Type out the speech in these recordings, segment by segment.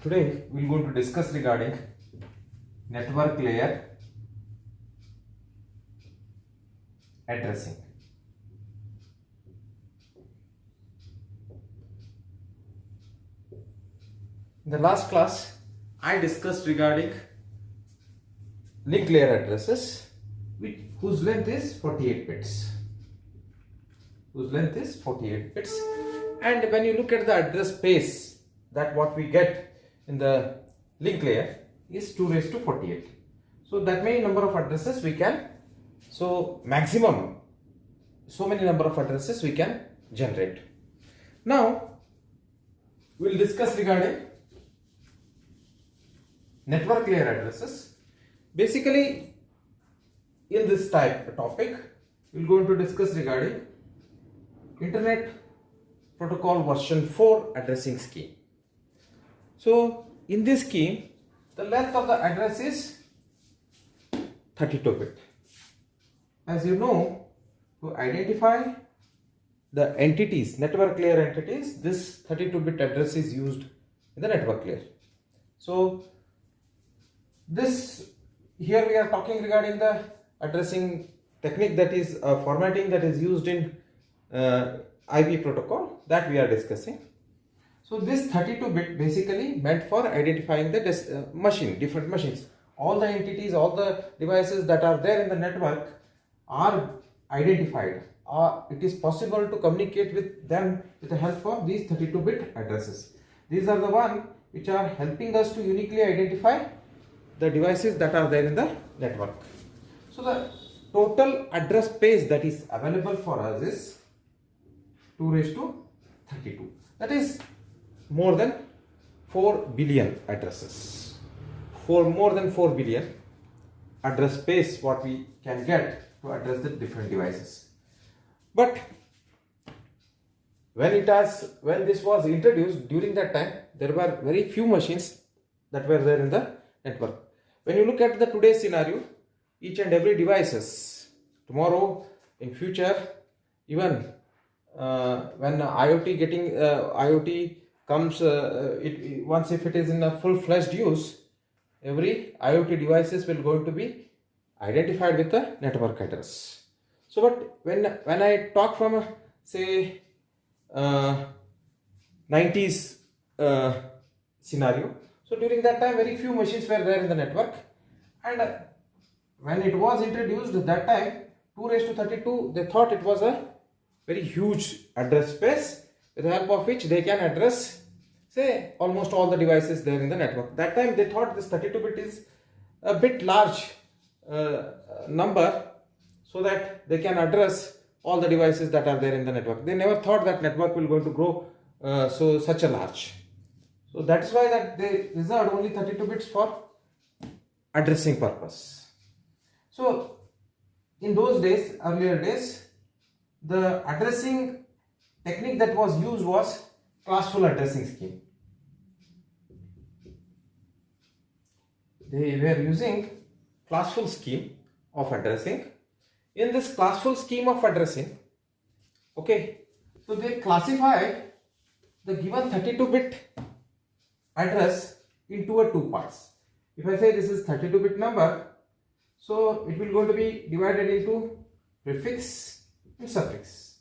Today we are going to discuss regarding network layer addressing. In the last class I discussed regarding link layer addresses whose length is 48 bits. And when you look at the address space, that what we get in the link layer is 2 raised to 48. So that many number of addresses we can, maximum so many number of addresses we can generate. Now we will discuss regarding network layer addresses. Basically in this topic we are going to discuss regarding Internet Protocol version 4 addressing scheme. So in this scheme the length of the address is 32-bit. As you know, to identify the entities, network layer entities, this 32-bit address is used in the network layer. So this here we are talking regarding the addressing technique, that is formatting that is used in IP protocol, that we are discussing. So this 32-bit basically meant for identifying the different machines. All the entities, all the devices that are there in the network are identified. It is possible to communicate with them with the help of these 32-bit addresses. These are the ones which are helping us to uniquely identify the devices that are there in the network. So the total address space that is available for us is 2 raised to 32. That is more than 4 billion addresses. For more than 4 billion address space what we can get to address the different devices. But when this was introduced, during that time there were very few machines that were there in the network. When you look at the today's scenario, each and every devices, tomorrow, in future, even when IoT comes, once if it is in a full-fledged use, every IoT devices will going to be identified with a network address. So but when I talk from say 90s scenario, so during that time very few machines were there in the network, and when it was introduced that time 2 raised to 32, they thought it was a very huge address space with the help of which they can address say almost all the devices there in the network. That time they thought this 32-bit is a bit large number, so that they can address all the devices that are there in the network. They never thought that network will going to grow such a large. So that's why that they reserved only 32 bits for addressing purpose. So in those days, earlier days, the addressing technique that was used was classful addressing scheme. They were using classful scheme of addressing. In this classful scheme of addressing, okay, so they classify the given 32-bit address into two parts. If I say this is 32-bit number, so it will going to be divided into prefix and suffix.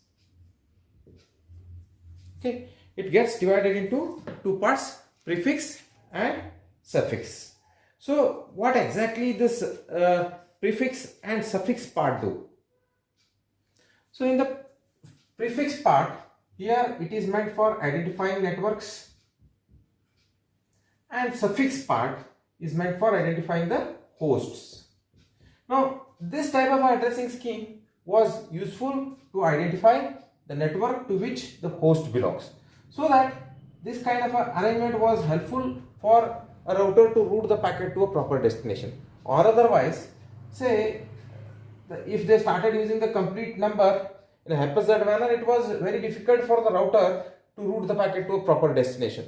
Okay, it gets divided into two parts, prefix and suffix. So what exactly this prefix and suffix part do? So in the prefix part, here it is meant for identifying networks, and suffix part is meant for identifying the hosts. Now this type of addressing scheme was useful to identify the network to which the host belongs, so that this kind of arrangement was helpful for a router to route the packet to a proper destination. Or otherwise, say if they started using the complete number in a haphazard manner, it was very difficult for the router to route the packet to a proper destination.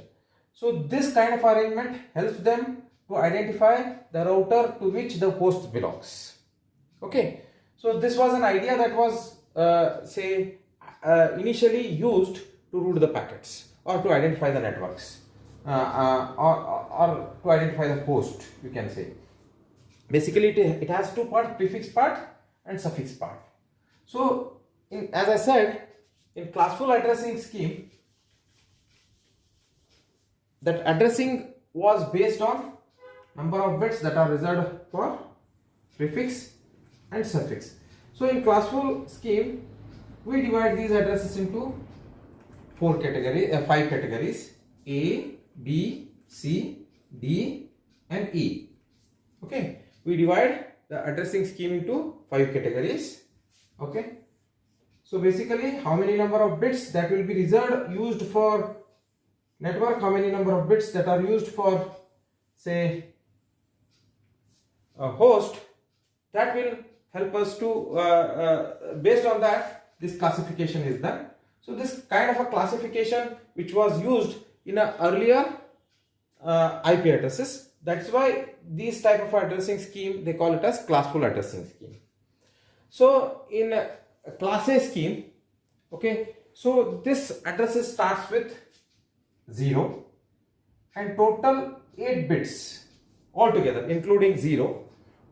So this kind of arrangement helps them to identify the router to which the host belongs. Okay, so this was an idea that was initially used to route the packets or to identify the networks. or to identify the host, you can say. Basically it has two parts, prefix part and suffix part. So as I said, in classful addressing scheme, that addressing was based on number of bits that are reserved for prefix and suffix. So in classful scheme, we divide these addresses into five categories: A, B, C, D and E. Okay, we divide the addressing scheme into 5 categories. Okay, so basically how many number of bits that will be used for network, how many number of bits that are used for, say, a host, that will help us to based on that this classification is done. So this kind of a classification which was used in an earlier IP addresses, that's why this type of addressing scheme they call it as classful addressing scheme. So in a class A scheme, okay, so this addresses starts with 0 and total 8 bits altogether including 0.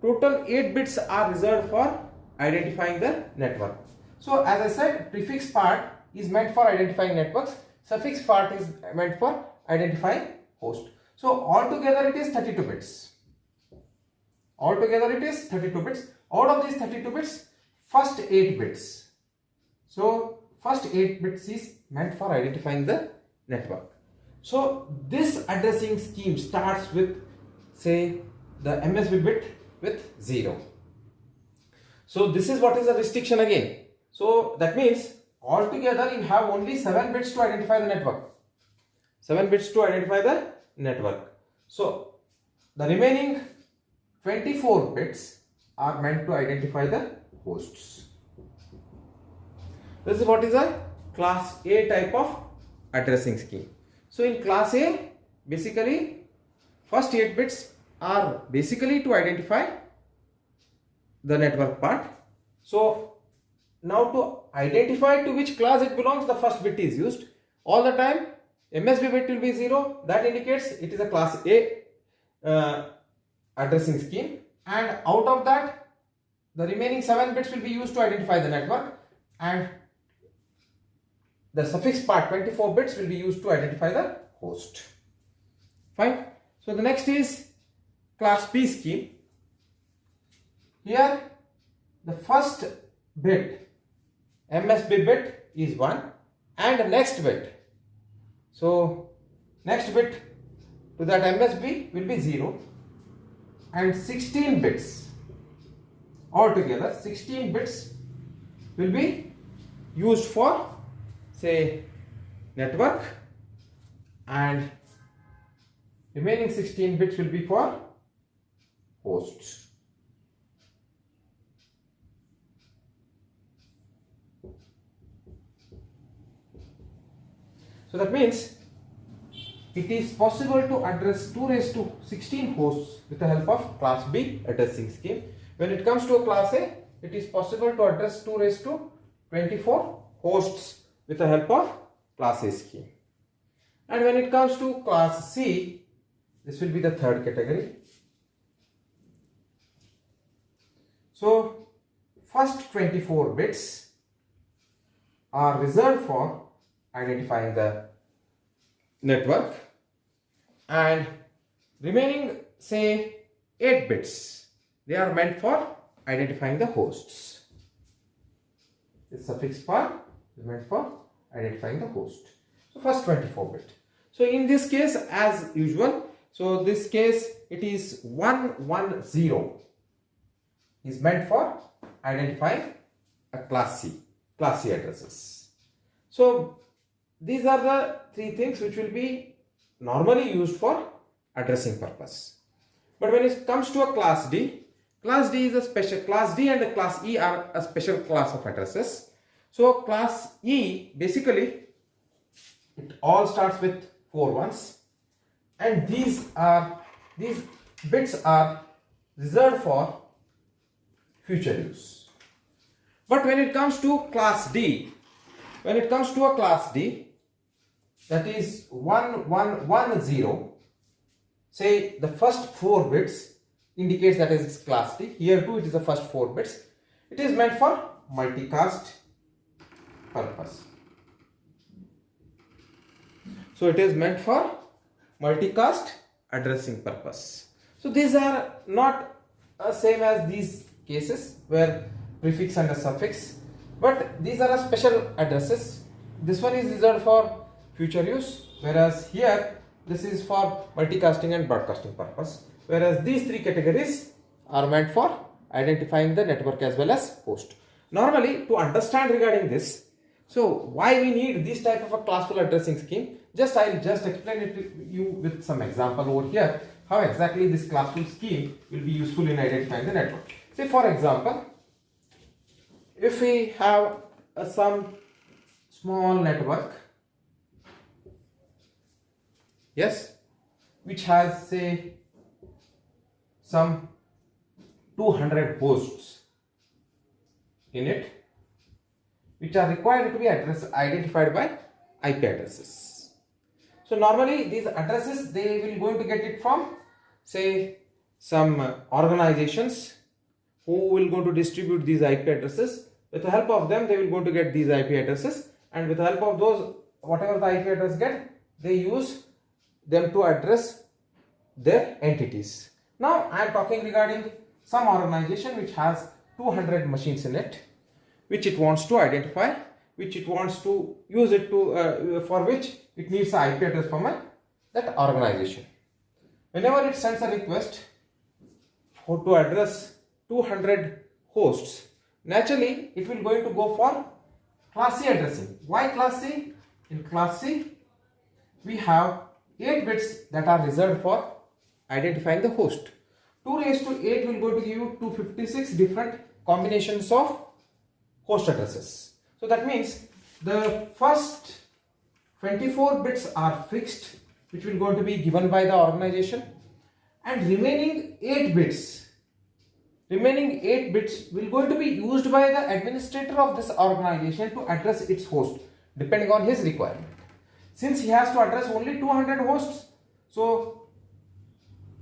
Total 8 bits are reserved for identifying the network. So as I said, prefix part is meant for identifying networks, suffix part is meant for identifying host. So altogether it is 32 bits. Altogether it is 32 bits. Out of these 32 bits, first 8 bits. So first 8 bits is meant for identifying the network. So this addressing scheme starts with, say, the MSB bit with 0. So this is what is the restriction again. So that means altogether you have only 7 bits to identify the network. 7 bits to identify the network. So the remaining 24 bits are meant to identify the hosts. This is what is a class A type of addressing scheme. So in class A, basically first 8 bits are basically to identify the network part. So now to identify to which class it belongs, the first bit is used. All the time MSB bit will be 0, that indicates it is a class A addressing scheme, and out of that the remaining 7 bits will be used to identify the network, and the suffix part 24 bits will be used to identify the host. Fine. So the next is class B scheme. Here the first bit, MSB bit, is 1 and the next bit, so next bit to that MSB will be 0, and 16 bits altogether, 16 bits will be used for, say, network, and remaining 16 bits will be for hosts. So that means it is possible to address 2 raised to 16 hosts with the help of class B addressing scheme. When it comes to a class A, it is possible to address 2 raised to 24 hosts with the help of class A scheme. And when it comes to class C, this will be the third category. So first 24 bits are reserved for identifying the network, and remaining, say, 8 bits, they are meant for identifying the hosts. The suffix part is meant for identifying the host. So first 24 bit. So in this case, as usual, so this case it is 110 is meant for identifying a class C addresses. So these are the 3 things which will be normally used for addressing purpose. But when it comes to a class D is a special, class D and class E are a special class of addresses. So class E, basically it all starts with 4 ones, and these bits are reserved for future use. But when it comes to class D, that is 1110. Say the first 4 bits indicates that is class T. Here too it is the first 4 bits. It is meant for multicast purpose. So it is meant for multicast addressing purpose. So these are not same as these cases where prefix and a suffix, but these are special addresses. This one is reserved for future use, whereas here this is for multicasting and broadcasting purpose, whereas these 3 categories are meant for identifying the network as well as host. Normally, to understand regarding this, so why we need this type of a classful addressing scheme, I'll just explain it to you with some example over here, how exactly this classful scheme will be useful in identifying the network. Say for example, if we have some small network, yes, which has say some 200 hosts in it, which are required to be identified by IP addresses. So normally these addresses, they will going to get it from say some organizations who will going to distribute these IP addresses. With the help of them, they will going to get these IP addresses, and with the help of those, whatever the IP address get, they use them to address their entities. Now I am talking regarding some organization which has 200 machines in it, which it wants to identify, which it wants to use it to for which it needs an IP address from that organization. Whenever it sends a request to address 200 hosts, naturally it will going to go for class C addressing. Why class C? In class C we have 8 bits that are reserved for identifying the host. 2 raised to 8 will go to give you 256 different combinations of host addresses. So that means the first 24 bits are fixed, which will going to be given by the organization, and remaining 8 bits will going to be used by the administrator of this organization to address its host depending on his requirement. Since he has to address only 200 hosts, so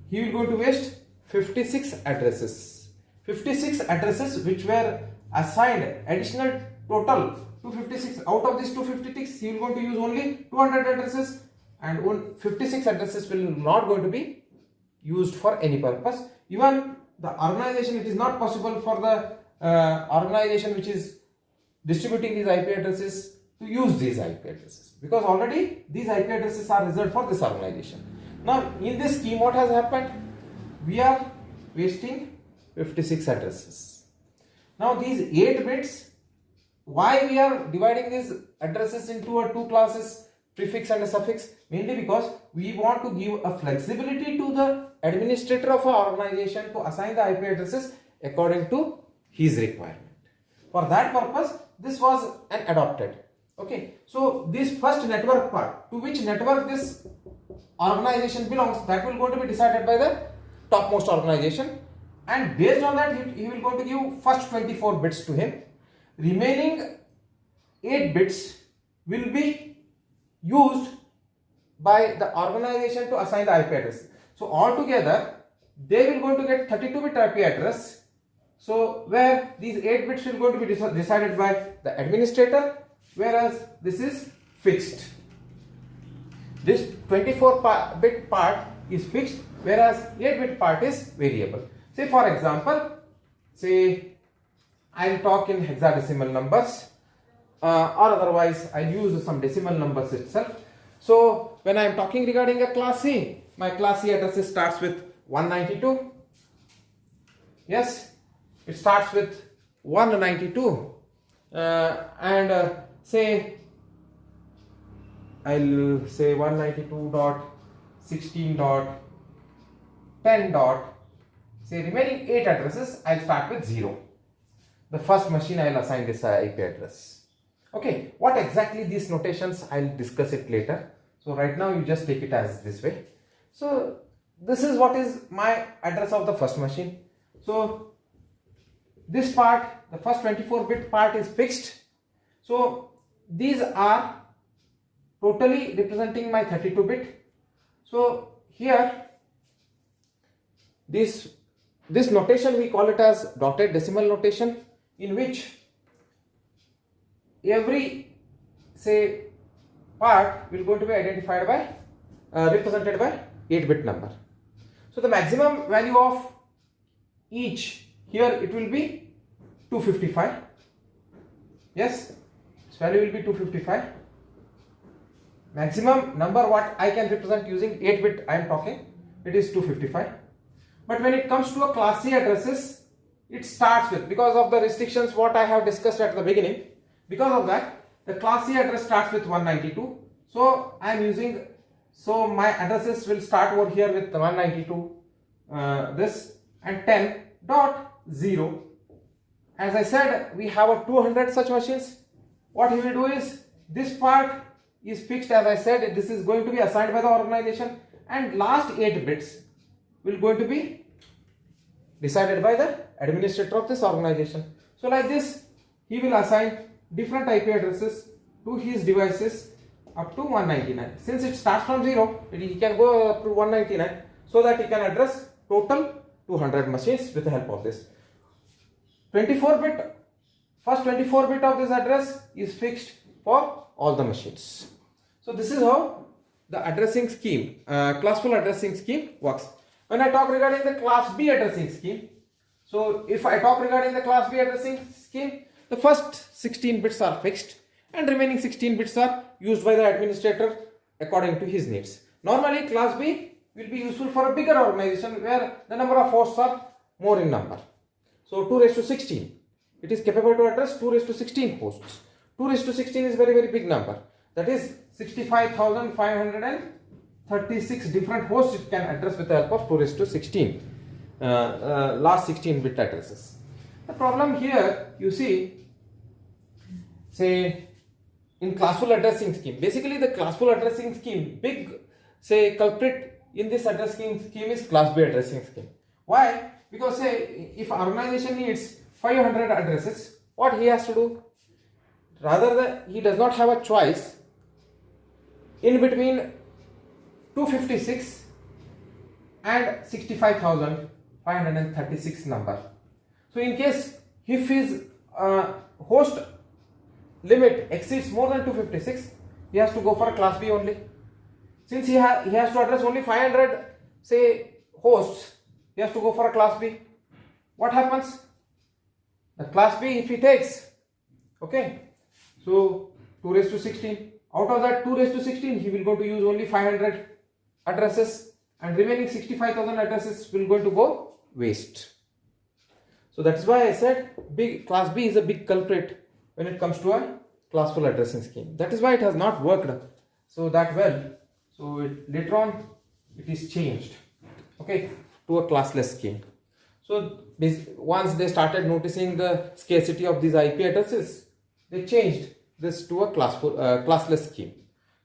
he will going to waste 56 addresses. 56 addresses which were assigned additional total 256. Out of this 256, he will going to use only 200 addresses, and 56 addresses will not going to be used for any purpose. Even the organization, it is not possible for the organization which is distributing these IP addresses to use these IP addresses, because already these IP addresses are reserved for this organization. Now in this scheme, what has happened? We are wasting 56 addresses. Now these 8 bits, why we are dividing these addresses into 2 classes, prefix and a suffix? Mainly because we want to give a flexibility to the administrator of our organization to assign the IP addresses according to his requirement. For that purpose, this was adopted. Okay, so this first network part, to which network this organization belongs, that will going to be decided by the topmost organization, and based on that he will going to give first 24 bits to him. Remaining 8 bits will be used by the organization to assign the IP address. So altogether they will going to get 32-bit IP address. So where these 8 bits will going to be decided by the administrator, whereas this is fixed. This 24-bit part is fixed, whereas 8-bit part is variable. Say for example, say I will talk in hexadecimal numbers, or otherwise I will use some decimal numbers itself. So when I am talking regarding a class C, my class C address starts with 192. Yes, it starts with 192, and say I'll say 192.16.10. Say remaining 8 addresses, I'll start with 0. The first machine I'll assign this IP address. Okay, what exactly these notations, I'll discuss it later. So right now you just take it as this way. So this is what is my address of the first machine. So this part, the first 24-bit part is fixed. So these are totally representing my 32-bit. So here this notation we call it as dotted decimal notation, in which every say part will going to be identified by represented by 8-bit number. So the maximum value of each here it will be 255. Yes, its value will be 255. Maximum number what I can represent using 8-bit I am talking, it is 255. But when it comes to a class C addresses, it starts with, because of the restrictions what I have discussed at the beginning, because of that the class C address starts with 192. So I am using, so my addresses will start over here with 192 this and 10.0. As I said, we have a 200 such machines. What he will do is, this part is fixed, as I said, this is going to be assigned by the organization, and last 8 bits will going to be decided by the administrator of this organization. So like this, he will assign different IP addresses to his devices up to 199. Since it starts from 0, he can go up to 199, so that he can address total 200 machines with the help of this. 24-bit, first 24-bit of this address is fixed for all the machines. So this is how the addressing scheme, classful addressing scheme works. When I talk regarding the class B addressing scheme, so if I talk regarding the class B addressing scheme, the first 16 bits are fixed and remaining 16 bits are used by the administrator according to his needs. Normally class B will be useful for a bigger organization where the number of hosts are more in number. So 2 raised to 16, it is capable to address 2 raised to 16 hosts. 2 raised to 16 is very big number. That is 65,536 different hosts it can address with the help of 2 raised to 16 last 16-bit addresses. The problem here, you see, say in classful addressing scheme, basically the classful addressing scheme, big say culprit in this addressing scheme is class B addressing scheme. Why? Because say if organization needs 500 addresses, what he has to do? Rather than, he does not have a choice in between 256 and 65,536 number. So in case if his host limit exceeds more than 256, he has to go for a class B only. Since he has to address only 500 say hosts, he has to go for a class B. What happens? The class B, if he takes, okay, so 2 raised to 16, out of that 2 raised to 16, he will go to use only 500 addresses, and remaining 65,000 addresses will going to go waste. So that's why I said class B is a big culprit when it comes to a classful addressing scheme. That is why it has not worked so that well. So later on it is changed, okay, to a classless scheme. So once they started noticing the scarcity of these IP addresses, they changed this to a classless scheme.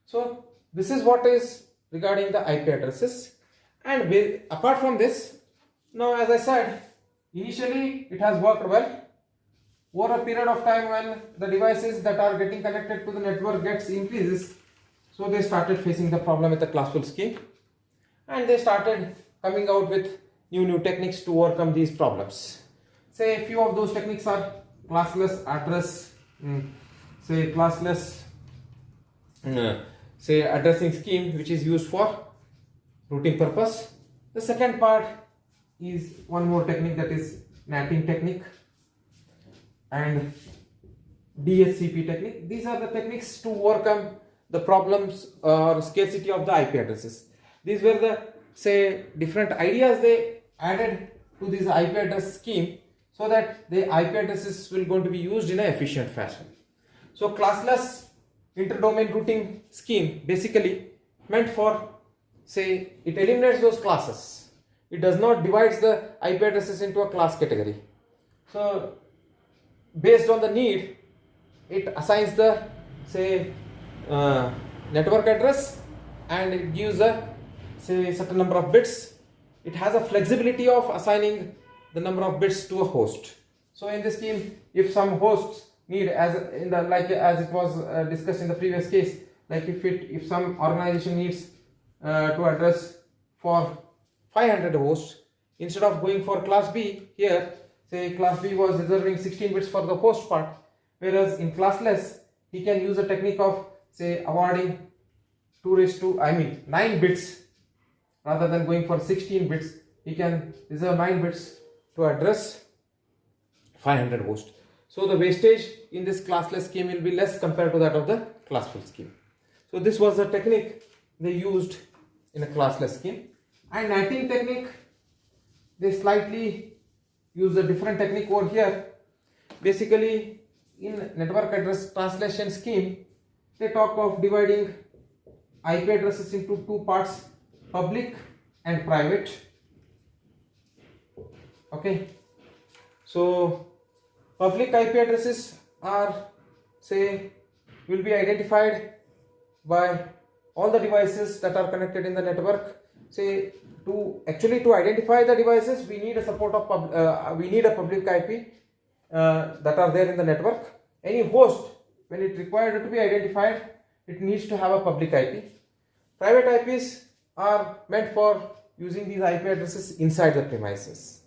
So this is what is regarding the IP addresses. And apart from this, now as I said, initially it has worked well. Over a period of time, when the devices that are getting connected to the network gets increases, so they started facing the problem with the classful scheme, and they started coming out with new techniques to overcome these problems. Say a few of those techniques are classless address, say classless say addressing scheme, which is used for routing purpose. The second part is one more technique, that is NATing technique and DHCP technique. These are the techniques to overcome the problems or scarcity of the IP addresses. These were the say different ideas they added to this IP address scheme, so that the IP addresses will going to be used in an efficient fashion. So classless interdomain routing scheme basically meant for, say, it eliminates those classes. It does not divide the IP addresses into a class category. So based on the need, it assigns the say network address, and it gives a say certain number of bits. It has a flexibility of assigning the number of bits to a host. So in this scheme, if some hosts need, as it was discussed in the previous case, Like if some organization needs to address for 500 hosts, instead of going for class B, here say class B was reserving 16 bits for the host part, whereas in classless he can use a technique of say awarding 9 bits rather than going for 16 bits. He can reserve 9 bits to address 500 hosts. So the wastage in this classless scheme will be less compared to that of the classful scheme. So this was the technique they used in a classless scheme. And netting technique, they slightly use a different technique over here. Basically, in network address translation scheme, they talk of dividing IP addresses into two parts, public and private. Okay, so public IP addresses are will be identified by all the devices that are connected in the network. To identify the devices, we need a support of public IP that are there in the network. Any host, when it required to be identified, it needs to have a public IP. Private IPs are meant for using these IP addresses inside the premises.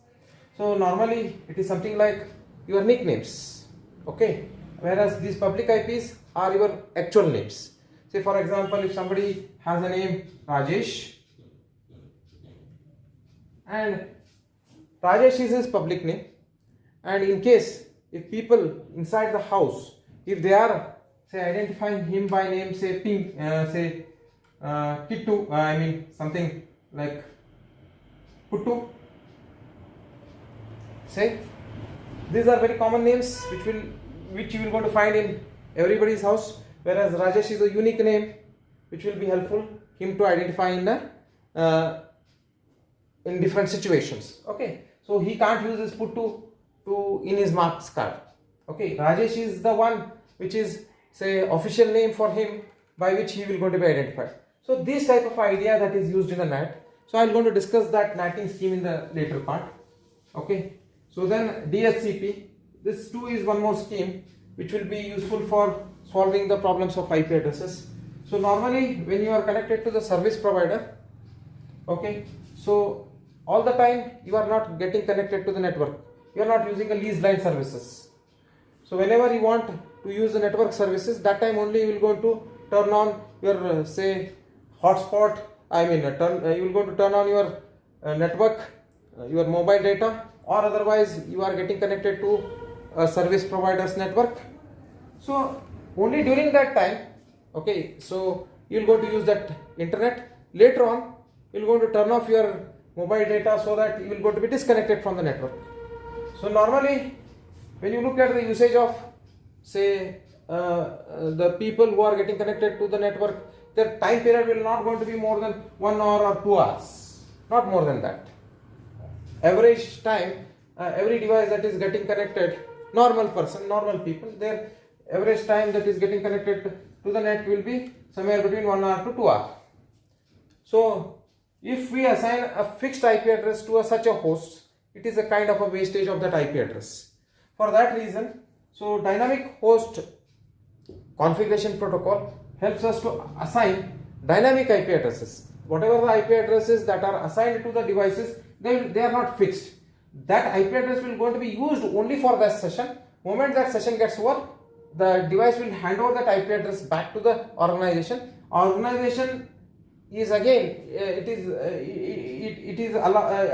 So normally it is something like your nicknames, okay, whereas these public IPs are your actual names. Say for example, if somebody has a name Rajesh, and Rajesh is his public name, and in case if people inside the house, if they are identifying him by name, say Pink, Kittu, something like Puttu, these are very common names which you will going to find in everybody's house, whereas Rajesh is a unique name which will be helpful him to identify in different situations. Okay, so he can't use this Puttu in his marks card. Okay, Rajesh is the one which is official name for him by which he will going to be identified. So this type of idea that is used in the NAT. So I am going to discuss that NATing scheme in the later part. Okay, so then DHCP, this too is one more scheme which will be useful for solving the problems of IP addresses. So normally when you are connected to the service provider, okay, so all the time you are not getting connected to the network, you are not using a leased line services. So whenever you want to use the network services, that time only you will go to turn on your hotspot, you will go to turn on your network, your mobile data, or otherwise you are getting connected to a service provider's network. So only during that time, okay, so you will go to use that internet. Later on you will go to turn off your mobile data so that you will go to be disconnected from the network. So normally when you look at the usage of the people who are getting connected to the network, their time period will not going to be more than 1 hour or 2 hours, not more than that. Average time, every device that is getting connected, normal people, their average time that is getting connected to the net will be somewhere between 1 hour to 2 hours. So if we assign a fixed IP address to such a host, it is a kind of a wastage of that IP address. For that reason, so dynamic host configuration protocol helps us to assign dynamic IP addresses. Whatever the IP addresses that are assigned to the devices, they are not fixed. That IP address will going to be used only for that session. Moment that session gets over, the device will hand over that IP address back to the organization. Organization is again,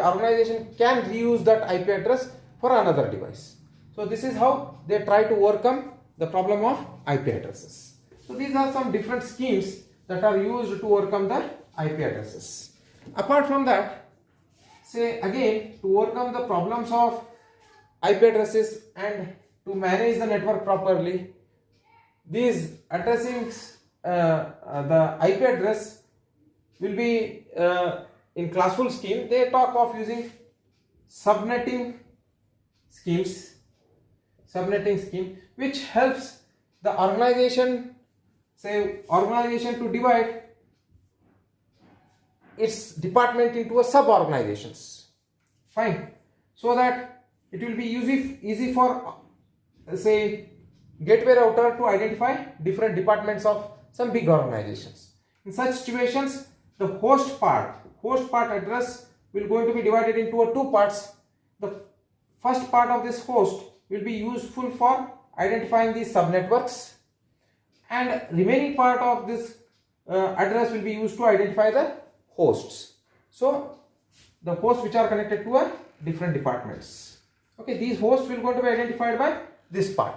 organization can reuse that IP address for another device. So this is how they try to overcome the problem of IP addresses. So these are some different schemes that are used to overcome the IP addresses. Apart from that, again, to overcome the problems of IP addresses and to manage the network properly, these addressing the IP address will be in classful scheme. They talk of using subnetting scheme, which helps the organization to divide its department into a sub-organizations. Fine. So that it will be easy for gateway router to identify different departments of some big organizations. In such situations, the host part address will going to be divided into two parts. The first part of this host will be useful for identifying these subnetworks, and remaining part of this address will be used to identify the hosts. So the hosts which are connected to different departments. Okay, these hosts will going to be identified by this part.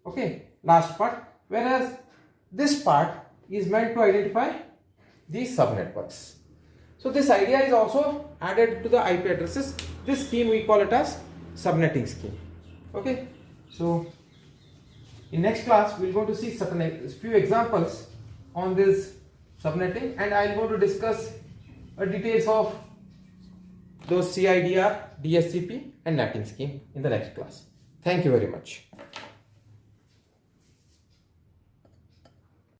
Okay, last part, whereas this part is meant to identify these subnetworks. So this idea is also added to the IP addresses. This scheme we call it as subnetting scheme. Okay, so in next class we are going to see few examples on this subnetting, and I am going to discuss details of those CIDR, DSCP and netting scheme in the next class. Thank you very much.